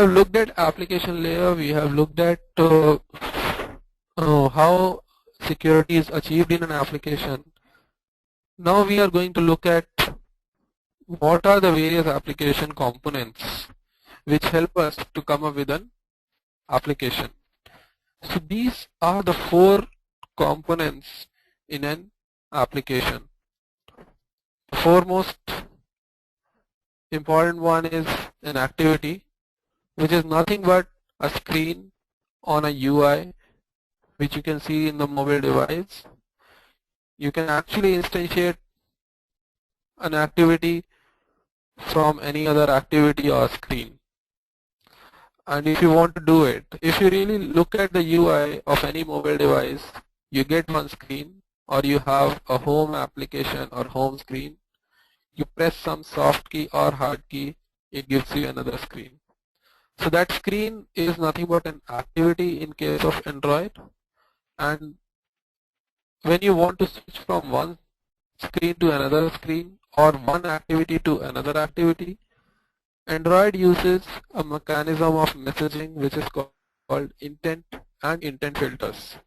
have looked at application layer, we have looked at how security is achieved in an application. Now we are going to look at what are the various application components which help us to come up with an application. So these are the 4 components in an application. The foremost important one is an activity, which is nothing but a screen on a UI which you can see in the mobile device. You can actually instantiate an activity from any other activity or screen. And if you want to do it, if you really look at the UI of any mobile device, you get one screen, or you have a home application or home screen. You press some soft key or hard key, it gives you another screen. So that screen is nothing but an activity in case of Android. And when you want to switch from one screen to another screen or one activity to another activity, Android uses a mechanism of messaging which is called intent and intent filters.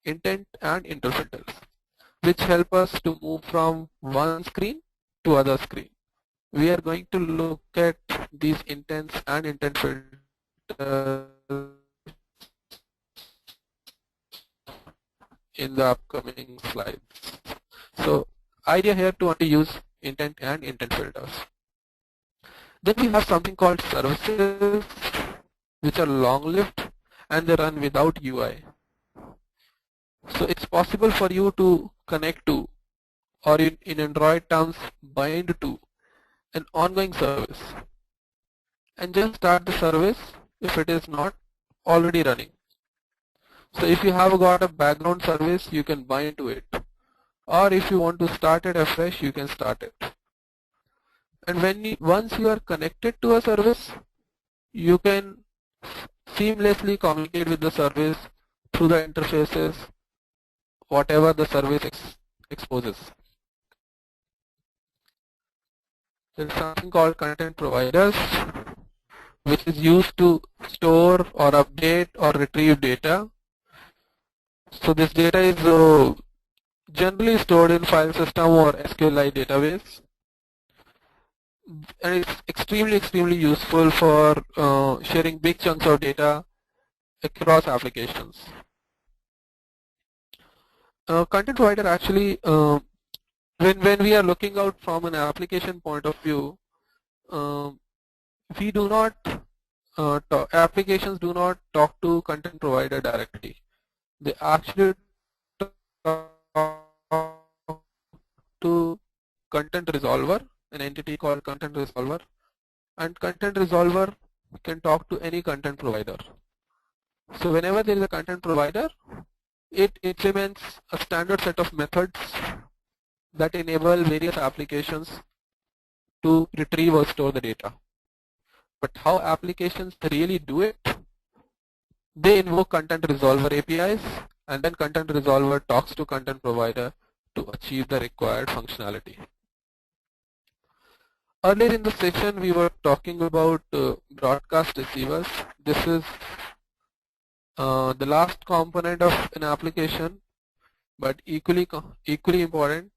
Intent and intent filters, which help us to move from one screen to other screen. We are going to look at these intents and intent filters in the upcoming slides. So idea here to use intent and intent filters. Then we have something called services, which are long-lived and they run without UI. So it's possible for you to connect to, or in Android terms, bind to an ongoing service and just start the service if it is not already running. So if you have got a background service, you can bind to it, or if you want to start it afresh, you can start it. And once you are connected to a service, you can seamlessly communicate with the service through the interfaces, whatever the service exposes. There is something called content providers, which is used to store or update or retrieve data. So this data is generally stored in file system or SQLite database, and it's extremely useful for sharing big chunks of data across applications. Content provider actually, when we are looking out from an application point of view, we do not applications do not talk to content provider directly. They actually talk to content resolver, an entity called content resolver, and content resolver can talk to any content provider. So whenever there is a content provider, it implements a standard set of methods that enable various applications to retrieve or store the data. But how applications really do it? They invoke content resolver APIs, and then content resolver talks to content provider to achieve the required functionality. Earlier in the session, we were talking about broadcast receivers. This is the last component of an application, but equally important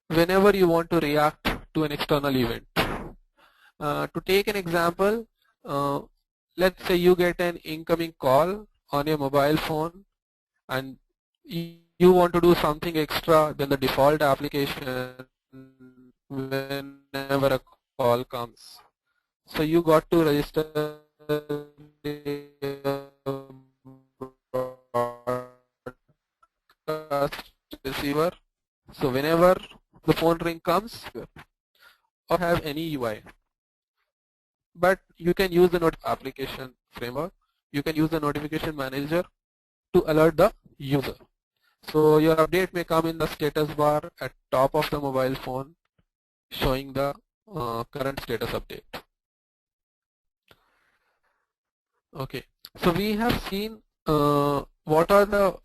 whenever you want to react to an external event. To take an example, let's say you get an incoming call on your mobile phone and you want to do something extra than the default application whenever a call comes. So you got to register the broadcast receiver. So whenever the phone ring comes, or have any UI. But you can use the application framework. You can use the notification manager to alert the user. So your update may come in the status bar at top of the mobile phone, showing the current status update. Okay, so we have seen what are the